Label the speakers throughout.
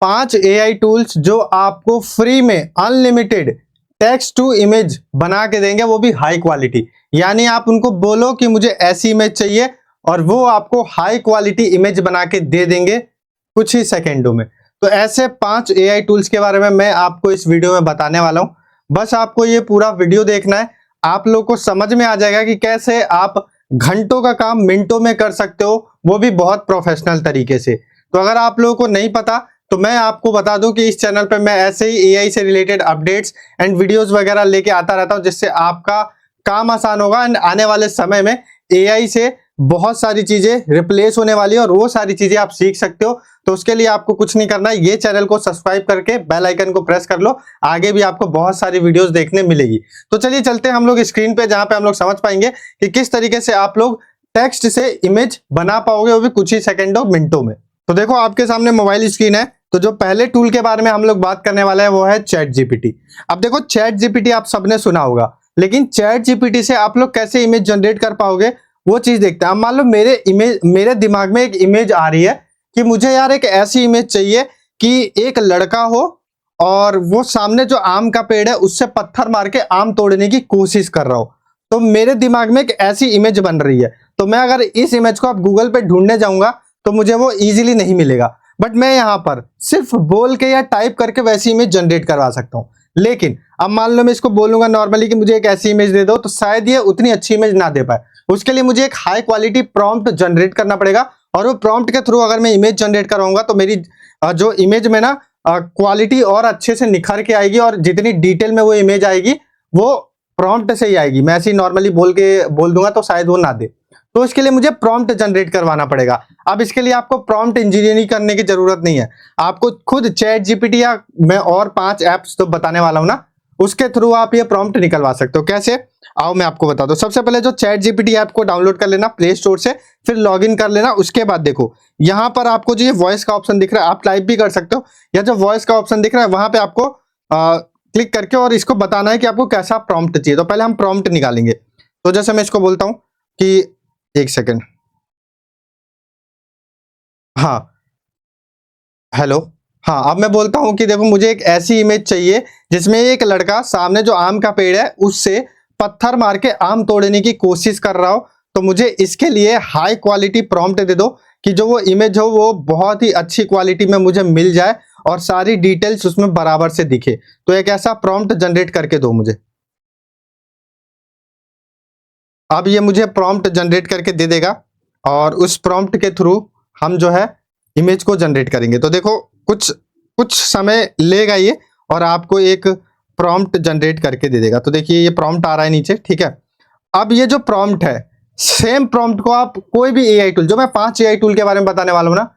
Speaker 1: 5 AI tools जो आपको free में अनलिमिटेड टेक्स्ट टू इमेज बना के देंगे, वो भी हाई क्वालिटी। यानी आप उनको बोलो कि मुझे ऐसी इमेज चाहिए और वो आपको हाई क्वालिटी इमेज बना के दे देंगे कुछ ही सेकेंडों में। तो ऐसे 5 AI टूल्स के बारे में मैं आपको इस वीडियो में बताने वाला हूं। बस आपको ये पूरा वीडियो देखना है, आप लोग को समझ में आ जाएगा कि कैसे आप घंटों का काम मिनटों में कर सकते हो, वो भी बहुत प्रोफेशनल तरीके से। तो अगर आप लोगों को नहीं पता तो मैं आपको बता दूं कि इस चैनल पे मैं ऐसे ही AI से रिलेटेड अपडेट्स एंड वीडियोस वगैरह लेके आता रहता हूं, जिससे आपका काम आसान होगा। एंड आने वाले समय में AI से बहुत सारी चीजें रिप्लेस होने वाली है और वो सारी चीजें आप सीख सकते हो। तो उसके लिए आपको कुछ नहीं करना है, ये चैनल को सब्सक्राइब करके बेल आइकन को प्रेस कर लो, आगे भी आपको बहुत सारी वीडियोस देखने मिलेगी। तो चलिए चलते हैं हम लोग स्क्रीन पे, जहां पे हम लोग समझ पाएंगे कि किस तरीके से आप लोग टेक्स्ट से इमेज बना पाओगे, वो भी कुछ ही सेकेंडों मिनटों में। तो देखो आपके सामने मोबाइल स्क्रीन है। तो जो पहले टूल के बारे में हम लोग बात करने वाले हैं वो है चैट जीपीटी। अब देखो चैट जीपीटी आप सबने सुना होगा, लेकिन चैट जीपीटी से आप लोग कैसे इमेज जनरेट कर पाओगे वो चीज देखते हैं। अब मान लो मेरे दिमाग में एक इमेज आ रही है कि मुझे यार एक ऐसी इमेज चाहिए कि एक लड़का हो और वो सामने जो आम का पेड़ है उससे पत्थर मार के आम तोड़ने की कोशिश कर रहा हो। तो मेरे दिमाग में एक ऐसी इमेज बन रही है। तो मैं अगर इस इमेज को आप गूगल पे ढूंढने जाऊंगा तो मुझे वो इजीली नहीं मिलेगा, बट मैं यहां पर सिर्फ बोल के या टाइप करके वैसी इमेज जनरेट करवा सकता हूं। लेकिन अब मान लो मैं इसको बोलूंगा नॉर्मली कि मुझे एक ऐसी इमेज दे दो, तो शायद ये उतनी अच्छी इमेज ना दे पाए। उसके लिए मुझे एक हाई क्वालिटी प्रॉम्प्ट जनरेट करना पड़ेगा, और वो प्रॉम्प्ट के थ्रू अगर मैं इमेज जनरेट कराऊंगा तो मेरी जो इमेज में ना क्वालिटी और अच्छे से निखर के आएगी, और जितनी डिटेल में वो इमेज आएगी वो प्रॉम्प्ट से ही आएगी। मैं ऐसे ही नॉर्मली बोल दूंगा तो शायद वो ना दे। तो इसके लिए मुझे प्रॉम्प्ट जनरेट करवाना पड़ेगा। अब इसके लिए आपको प्रॉम्प्ट इंजीनियरिंग करने की जरूरत नहीं है, आपको खुद चैट जीपीटी या मैं और 5 ऐप्स तो बताने वाला हूं ना, उसके थ्रू आप ये प्रॉम्प्ट निकलवा सकते हो। कैसे, आओ मैं आपको बता दूं। सबसे पहले जो चैट जीपीटी ऐप को डाउनलोड कर लेना प्ले स्टोर से, फिर लॉगिन कर लेना। उसके बाद देखो यहां पर आपको जो ये वॉइस का ऑप्शन दिख रहा है, आप टाइप भी कर सकते हो, या जो वॉइस का ऑप्शन दिख रहा है वहां पे आपको क्लिक करके और इसको बताना है कि आपको कैसा प्रॉम्प्ट चाहिए। तो पहले हम प्रॉम्प्ट निकालेंगे। तो जैसे मैं इसको बोलता हूं कि एक सेकेंड, हाँ हेलो, हाँ अब मैं बोलता हूं कि देखो मुझे एक ऐसी इमेज चाहिए जिसमें एक लड़का सामने जो आम का पेड़ है उससे पत्थर मार के आम तोड़ने की कोशिश कर रहा हो। तो मुझे इसके लिए हाई क्वालिटी प्रॉम्प्ट दे दो कि जो वो इमेज हो वो बहुत ही अच्छी क्वालिटी में मुझे मिल जाए और सारी डिटेल्स उसमें बराबर से दिखे। तो एक ऐसा प्रॉम्प्ट जनरेट करके दो मुझे। अब ये मुझे प्रॉम्प्ट जनरेट करके दे देगा और उस प्रॉम्प्ट के थ्रू हम जो है इमेज को जनरेट करेंगे। तो देखो कुछ समय लेगा ये, और आपको एक प्रॉम्प्ट जनरेट करके दे देगा। तो देखिए ये प्रॉम्प्ट आ रहा है नीचे, ठीक है। अब ये जो प्रॉम्प्ट है, सेम प्रॉम्प्ट को आप कोई भी AI टूल, जो मैं 5 AI टूल के बारे में बताने वाला हूं ना,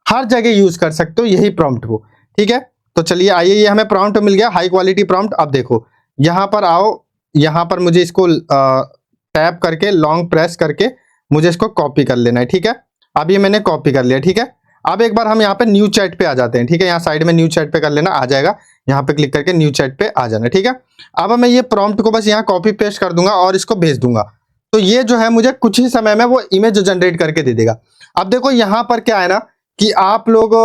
Speaker 1: हर जगह यूज कर सकते हो यही प्रॉम्प्ट को, ठीक है। तो चलिए आइए, ये हमें प्रॉम्प्ट मिल गया, हाई क्वालिटी प्रॉम्प्ट। अब देखो यहां पर आओ, यहां पर मुझे इसको टैप करके लॉन्ग प्रेस करके मुझे इसको कॉपी कर लेना है, ठीक है। अब ये मैंने कॉपी कर लिया, ठीक है। अब एक बार हम यहाँ पे न्यू चैट पे आ जाते हैं, ठीक है। यहाँ साइड में न्यू चैट पे कर लेना, आ जाएगा। यहाँ पे क्लिक करके न्यू चैट पे आ जाना, ठीक है। अब मैं ये प्रॉम्प्ट को बस यहाँ कॉपी पेस्ट कर दूंगा और इसको भेज दूंगा। तो ये जो है मुझे कुछ ही समय में वो इमेज जनरेट करके दे देगा। अब देखो यहाँ पर क्या है ना कि आप लोग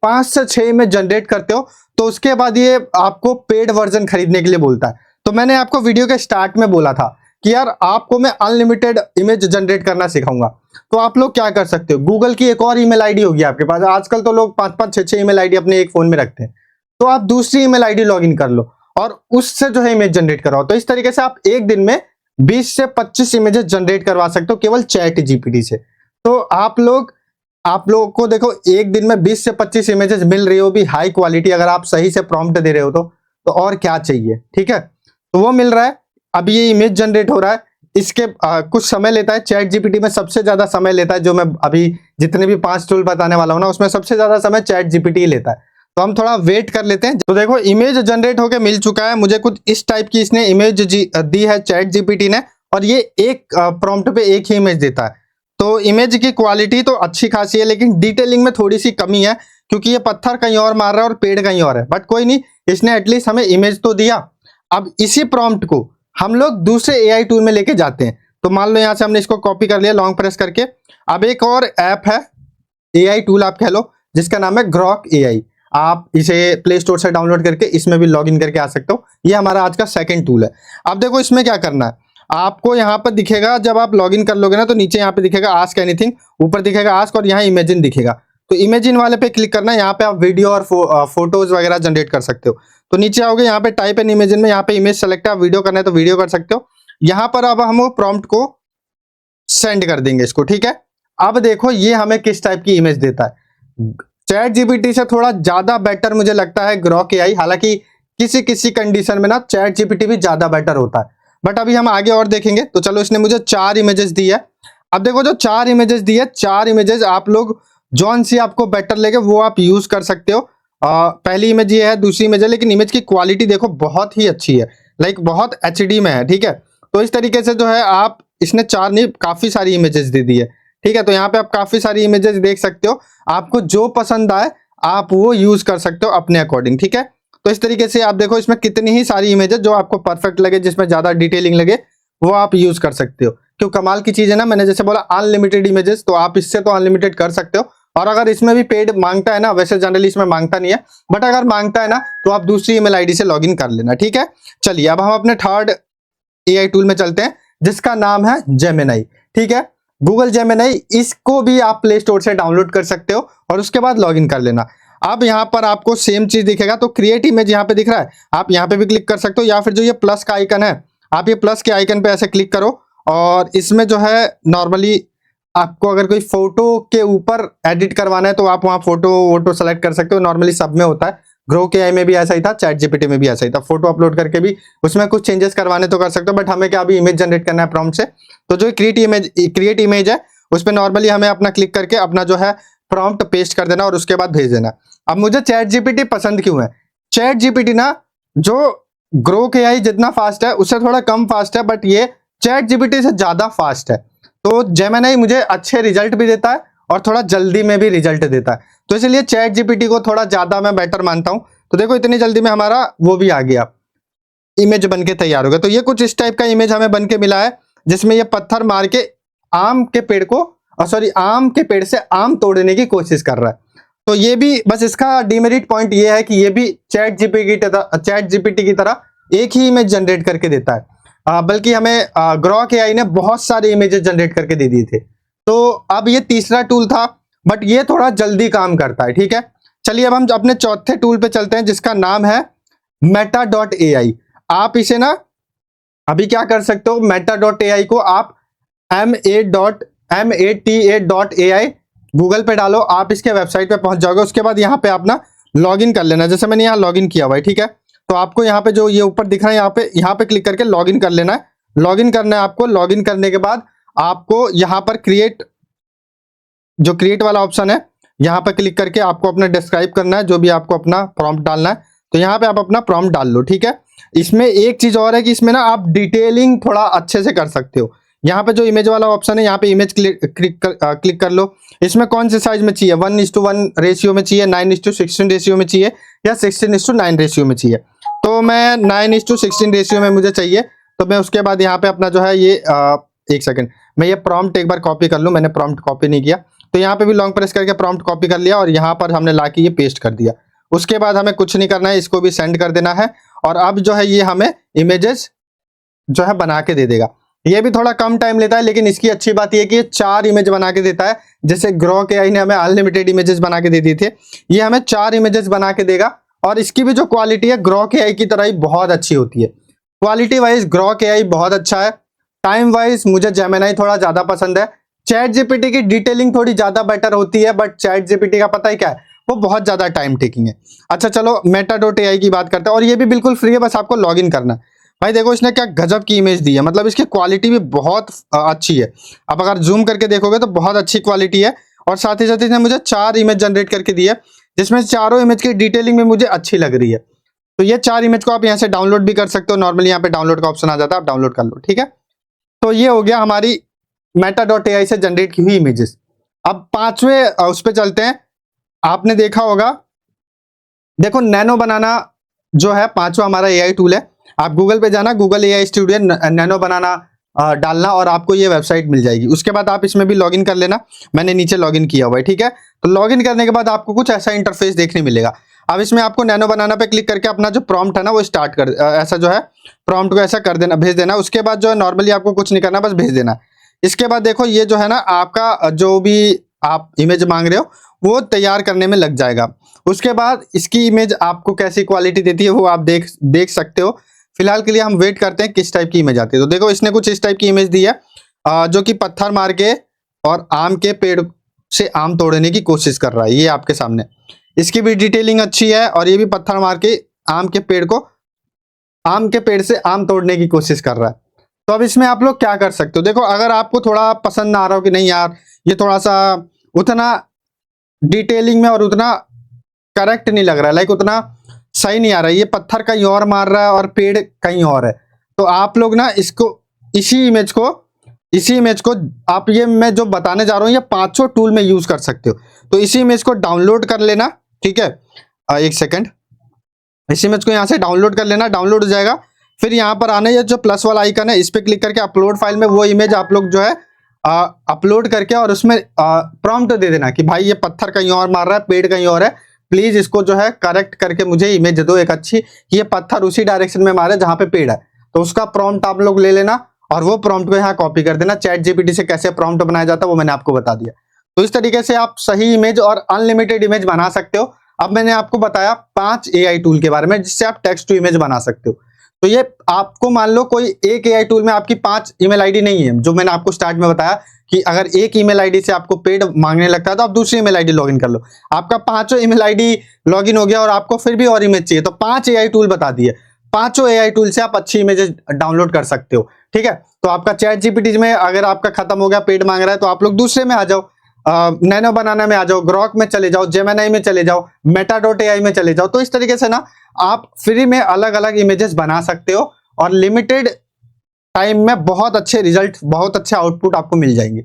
Speaker 1: 5 से 6 इमेज जनरेट करते हो, तो उसके बाद ये आपको पेड वर्जन खरीदने के लिए बोलता है। तो मैंने आपको वीडियो के स्टार्ट में बोला था कि यार आपको मैं अनलिमिटेड इमेज जनरेट करना सिखाऊंगा। तो आप लोग क्या कर सकते हो, गूगल की एक और ईमेल आईडी होगी आपके पास। आजकल तो लोग 5-5, 6-6 ईमेल आईडी अपने एक फोन में रखते हैं। तो आप दूसरी ईमेल आईडी लॉगिन कर लो और उससे जो है इमेज जनरेट कराओ। तो इस तरीके से आप एक दिन में 20 से 25 इमेजेस जनरेट करवा सकते हो केवल चैट जीपीटी से। तो आप लोगों को देखो एक दिन में 20 से 25 इमेजेस मिल रही हो, भी हाई क्वालिटी, अगर आप सही से प्रॉम्प्ट दे रहे हो तो और क्या चाहिए, ठीक है। तो वो मिल रहा है। अब ये इमेज जनरेट हो रहा है, इसके कुछ समय लेता है। चैट जीपीटी में सबसे ज्यादा समय लेता है, जो मैं अभी जितने भी 5 टूल बताने वाला हूं ना, उसमें सबसे ज्यादा समय चैट जीपीटी लेता है। तो हम थोड़ा वेट कर लेते हैं। तो देखो इमेज जनरेट होके मिल चुका है मुझे, कुछ इस टाइप की इसने इमेज दी है चैट जीपीटी ने, और ये एक प्रॉम्प्ट पे एक ही इमेज देता है। तो इमेज की क्वालिटी तो अच्छी खासी है, लेकिन डिटेलिंग में थोड़ी सी कमी है, क्योंकि ये पत्थर कहीं और मार रहा है और पेड़ कहीं और है। बट कोई नहीं, इसने एटलीस्ट हमें इमेज तो दिया। अब इसी प्रॉम्प्ट को हम लोग दूसरे AI टूल में लेके जाते हैं। तो मान लो यहां से हमने इसको कॉपी कर लिया लॉन्ग प्रेस करके। अब एक और ऐप है AI टूल आप कह लो, जिसका नाम है ग्रॉक AI। आप इसे प्ले स्टोर से डाउनलोड करके इसमें भी लॉगिन करके आ सकते हो। ये हमारा आज का सेकंड टूल है। अब देखो इसमें क्या करना है, आपको यहाँ पर दिखेगा जब आप लॉगिन कर लोगे ना, तो नीचे यहाँ पे दिखेगा आस्क एनीथिंग, ऊपर दिखेगा आस्क और यहाँ इमेजिन दिखेगा। तो इमेजिन वाले पे क्लिक करना है। यहाँ पे आप वीडियो और फोटोज वगैरह जनरेट कर सकते हो। तो नीचे आओगे, यहाँ पे टाइप एन इमेजिन में यहाँ पे इमेज सेलेक्ट है, वीडियो करना है तो वीडियो कर सकते हो। यहाँ पर अब हम प्रॉम्प्ट को सेंड कर देंगे इसको, ठीक है। अब देखो ये हमें किस टाइप की इमेज देता है। चैट जीपीटी से थोड़ा ज्यादा बेटर मुझे लगता है ग्रॉक एआई, हालांकि किसी किसी कंडीशन में ना चैट जीपीटी भी ज्यादा बेटर होता है, बट अभी हम आगे और देखेंगे। तो चलो, इसने मुझे 4 इमेजेस दी है। अब देखो जो 4 इमेजेस दी है, 4 इमेजेस आप लोग जौन सी आपको बेटर लगे वो आप यूज कर सकते हो। पहली इमेज ये है, दूसरी इमेज है, लेकिन इमेज की क्वालिटी देखो बहुत ही अच्छी है, लाइक बहुत एचडी में है, ठीक है। तो इस तरीके से जो है आप, इसने 4 नहीं काफी सारी इमेजेस दे दी है, ठीक है। तो यहाँ पे आप काफी सारी इमेजेस देख सकते हो, आपको जो पसंद आए आप वो यूज कर सकते हो अपने अकॉर्डिंग, ठीक है। तो इस तरीके से आप देखो इसमें कितनी ही सारी इमेजेस जो आपको परफेक्ट लगे, जिसमें ज्यादा डिटेलिंग लगे, वो आप यूज कर सकते हो। क्यों कमाल की चीज है ना, मैंने जैसे बोला अनलिमिटेड इमेजेस, तो आप इससे तो अनलिमिटेड कर सकते हो। और अगर इसमें भी पेड मांगता है ना, वैसे जनरली इसमें मांगता नहीं है, बट अगर मांगता है ना तो आप दूसरी ईमेल आईडी से लॉगिन कर लेना, ठीक है। चलिए अब हम अपने थर्ड एआई टूल में चलते हैं, जिसका नाम है जेमिनी, ठीक है। गूगल जेमिनी, इसको भी आप प्ले स्टोर से डाउनलोड कर सकते हो और उसके बाद लॉगिन कर लेना। अब यहाँ पर आपको सेम चीज दिखेगा, तो क्रिएट इमेज यहाँ पे दिख रहा है, आप यहाँ पे भी क्लिक कर सकते हो, या फिर जो ये प्लस का आइकन है, आप ये प्लस के आइकन पे ऐसे क्लिक करो और इसमें जो है नॉर्मली आपको अगर कोई फोटो के ऊपर एडिट करवाना है तो आप वहाँ फोटो वोटो सेलेक्ट कर सकते हो। नॉर्मली सब में होता है, ग्रोक एआई में भी ऐसा ही था, चैट जीपीटी में भी ऐसा ही था। फोटो अपलोड करके भी उसमें कुछ चेंजेस करवाने तो कर सकते हो, बट हमें क्या अभी इमेज जनरेट करना है प्रॉम्प्ट से। तो जो क्रिएट इमेज है उस पर नॉर्मली हमें अपना क्लिक करके अपना जो है प्रॉम्प्ट पेस्ट कर देना और उसके बाद भेज देना। अब मुझे चैट जीपीटी पसंद क्यों है, चैट जीपीटी ना जो ग्रोक एआई जितना फास्ट है उससे थोड़ा कम फास्ट है, बट ये चैट जीपीटी से ज्यादा फास्ट है। तो जेमिनी मुझे अच्छे रिजल्ट भी देता है और थोड़ा जल्दी में भी रिजल्ट देता है, तो इसलिए चैट जीपीटी को थोड़ा ज्यादा मैं बेटर मानता हूं। तो देखो इतनी जल्दी में हमारा वो भी आ गया, इमेज बन के तैयार हो गया। तो ये कुछ इस टाइप का इमेज हमें बन के मिला है, जिसमें ये पत्थर मार के आम के पेड़ को, आम के पेड़ से आम तोड़ने की कोशिश कर रहा है। तो ये भी बस इसका डिमेरिट पॉइंट ये है कि ये भी चैट जीपीटी की तरह एक ही इमेज जनरेट करके देता है, बल्कि हमें ग्रॉक एआई ने बहुत सारे इमेजेस जनरेट करके दे दिए थे। तो अब ये तीसरा टूल था, बट ये थोड़ा जल्दी काम करता है, ठीक है। चलिए अब हम अपने चौथे टूल पे चलते हैं, जिसका नाम है meta.ai। आप इसे ना अभी क्या कर सकते हो, meta.ai को आप mata.ai गूगल पे डालो, आप इसके वेबसाइट पे पहुंच जाओगे। उसके बाद यहाँ पे आप ना लॉगिन कर लेना, जैसे मैंने यहाँ लॉगिन किया हुआ है, ठीक है। तो आपको यहाँ पे जो ये ऊपर दिख रहा है, यहाँ पे क्लिक करके लॉगिन कर लेना है। लॉगिन करना है आपको। लॉगिन करने के बाद आपको यहाँ पर क्रिएट वाला ऑप्शन है, यहाँ पे क्लिक करके आपको अपना डिस्क्राइब करना है, जो भी आपको अपना प्रॉम्प्ट डालना है। तो यहाँ पे आप अपना प्रॉम्प्ट डाल लो, ठीक है। इसमें एक चीज और है कि इसमें ना आप डिटेलिंग थोड़ा अच्छे से कर सकते हो। यहाँ पे जो इमेज वाला ऑप्शन है, यहाँ पे इमेज क्लिक कर लो। इसमें कौन से साइज में चाहिए, 1:1 रेशियो में चाहिए, 9:16 रेशियो में चाहिए, या 16:9 रेशियो में चाहिए। तो मैं 9:16 रेशियो में मुझे चाहिए। तो मैं उसके बाद यहाँ पे अपना जो है ये एक सेकंड, मैं ये प्रॉम्प्ट एक बार कॉपी कर लूँ, मैंने प्रॉम्प्ट कॉपी नहीं किया। तो यहाँ पे भी लॉन्ग प्रेस करके प्रॉम्प्ट कॉपी कर लिया और यहाँ पर हमने लाके ये पेस्ट कर दिया। उसके बाद हमें कुछ नहीं करना है, इसको भी सेंड कर देना है। और अब जो है ये हमें इमेजेस जो है बना के दे देगा। ये भी थोड़ा कम टाइम लेता है, लेकिन इसकी अच्छी बात ये है कि ये 4 इमेज बना के देता है। जैसे ग्रॉक एआई ने हमें अनलिमिटेड इमेजेस बना के दे दिए थे, ये हमें 4 इमेजेस बना के देगा। और इसकी भी जो क्वालिटी है ग्रॉक एआई की तरह ही बहुत अच्छी होती है। क्वालिटी वाइज ग्रॉक एआई बहुत अच्छा है। टाइम वाइज मुझे जेमिनी थोड़ा ज्यादा पसंद है। चैट जीपीटी की डिटेलिंग थोड़ी ज्यादा बेटर होती है, बट चैट जीपीटी का पता ही क्या है, वो बहुत ज्यादा टाइम टेकिंग है। अच्छा चलो meta.ai की बात करते हैं, और ये भी बिल्कुल फ्री है, बस आपको लॉगिन करना है। भाई देखो इसने क्या गजब की इमेज दी है, मतलब इसकी क्वालिटी भी बहुत अच्छी है। अब अगर जूम करके देखोगे तो बहुत अच्छी क्वालिटी है। और साथ ही साथ इसने मुझे 4 इमेज जनरेट करके दी है, जिसमें चारों इमेज की डिटेलिंग में मुझे अच्छी लग रही है। तो ये 4 इमेज को आप यहाँ से डाउनलोड भी कर सकते हो। नॉर्मली यहाँ पे डाउनलोड का ऑप्शन आ जाता है, आप डाउनलोड कर लो, ठीक है। तो ये हो गया हमारी meta.ai से जनरेट की हुई इमेजेस। अब 5वें उस पर चलते हैं। आपने देखा होगा, देखो नैनो बनाना जो है 5वां हमारा एआई टूल है। आप गूगल पे जाना, गूगल एआई स्टूडियो नैनो बनाना डालना और आपको ये वेबसाइट मिल जाएगी। उसके बाद आप इसमें भी लॉगिन कर लेना, मैंने नीचे लॉगिन किया हुआ है, ठीक है। तो लॉगिन करने के बाद आपको कुछ ऐसा इंटरफेस देखने मिलेगा। अब इसमें आपको नैनो बनाना पे क्लिक करके अपना जो प्रॉम्प्ट है ना वो स्टार्ट कर ऐसा जो है प्रॉम्प्ट को ऐसा कर देना, भेज देना। उसके बाद जो है नॉर्मली आपको कुछ नहीं करना, बस भेज देना। इसके बाद देखो ये जो है ना आपका जो भी आप इमेज मांग रहे हो वो तैयार करने में लग जाएगा। उसके बाद इसकी इमेज आपको कैसी क्वालिटी देती है वो आप देख सकते हो। फिलहाल के लिए हम वेट करते हैं किस टाइप की इमेज आती है। तो देखो इसने कुछ इस टाइप की इमेज दी है जो कि पत्थर मार के और आम के पेड़ से आम तोड़ने की कोशिश कर रहा है, ये आपके सामने। इसकी भी डिटेलिंग अच्छी है और ये भी पत्थर मार के आम के पेड़ से आम तोड़ने की कोशिश कर रहा है। तो अब इसमें आप लोग क्या कर सकते हो, देखो अगर आपको थोड़ा पसंद ना आ रहा हो कि नहीं यार ये थोड़ा सा उतना डिटेलिंग में और उतना करेक्ट नहीं लग रहा है, लाइक उतना सही नहीं आ रहा है, ये पत्थर कहीं और मार रहा है और पेड़ कहीं और है, तो आप लोग ना इसी इमेज को आप ये मैं जो बताने जा रहा हूँ ये 500 टूल में यूज कर सकते हो। तो इसी इमेज को डाउनलोड कर लेना, ठीक है। एक सेकंड, इस इमेज को यहाँ से डाउनलोड कर लेना, डाउनलोड हो जाएगा। फिर यहाँ पर आना, ये जो प्लस वाला आइकन है इस पे क्लिक करके अपलोड फाइल में वो इमेज आप लोग जो है अपलोड करके और उसमें प्रॉम्प्ट दे देना कि भाई ये पत्थर कहीं और मार रहा है, पेड़ कहीं और है, प्लीज इसको जो है करेक्ट करके मुझे इमेज दे दो एक अच्छी कि ये पत्थर उसी डायरेक्शन में मारे जहां पे पेड़ है। तो उसका प्रॉम्प्ट आप लोग ले लेना और वो प्रॉम्प्ट को यहाँ कॉपी कर देना। चैट जीपीटी से कैसे प्रॉम्प्ट बनाया जाता है वो मैंने आपको बता दिया। तो इस तरीके से आप सही इमेज और अनलिमिटेड इमेज बना सकते हो। अब मैंने आपको बताया 5 एआई टूल के बारे में जिससे आप टेक्स्ट टू इमेज बना सकते हो। तो ये आपको मान लो कोई एक एआई टूल में आपकी 5 ईमेल आईडी नहीं है, जो मैंने आपको स्टार्ट में बताया कि अगर एक ईमेल आईडी से आपको पेड मांगने लगता है तो आप दूसरी ईमेल आईडी लॉगिन कर लो। आपका 5 ईमेल आईडी लॉगिन हो गया और आपको फिर भी और इमेज चाहिए तो 5 एआई टूल बता दिए। 5 एआई टूल से आप अच्छी इमेजेस डाउनलोड कर सकते हो, ठीक है। तो आपका चैट जीपीटी में अगर आपका खत्म हो गया, पेड मांग रहा है, तो आप लोग दूसरे में आ जाओ, नैनो बनाना में आ जाओ, ग्रॉक में चले जाओ, जेमिनी में चले जाओ, मेटा.ai में चले जाओ। तो इस तरीके से ना आप फ्री में अलग अलग इमेजेस बना सकते हो और लिमिटेड टाइम में बहुत अच्छे रिजल्ट, बहुत अच्छे आउटपुट आपको मिल जाएंगे।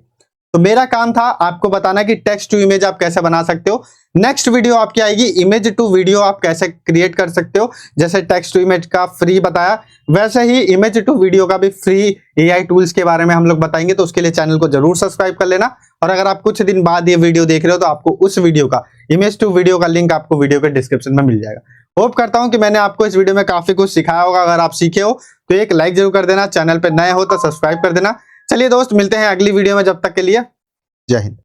Speaker 1: तो मेरा काम था आपको बताना कि टेक्स्ट टू इमेज आप कैसे बना सकते हो। नेक्स्ट वीडियो आपकी आएगी इमेज टू वीडियो आप कैसे क्रिएट कर सकते हो। जैसे टेक्स्ट टू इमेज का फ्री बताया वैसे ही इमेज टू वीडियो का भी फ्री एआई टूल्स के बारे में हम लोग बताएंगे। तो उसके लिए चैनल को जरूर सब्सक्राइब कर लेना। और अगर आप कुछ दिन बाद ये वीडियो देख रहे हो तो आपको उस वीडियो का इमेज टू वीडियो का लिंक आपको वीडियो के डिस्क्रिप्शन में मिल जाएगा। होप करता हूं कि मैंने आपको इस वीडियो में काफी कुछ सिखाया होगा। अगर आप सीखे हो तो एक लाइक जरूर कर देना, चैनल पे नए हो तो सब्सक्राइब कर देना। चलिए दोस्त, मिलते हैं अगली वीडियो में, जब तक के लिए जय हिंद।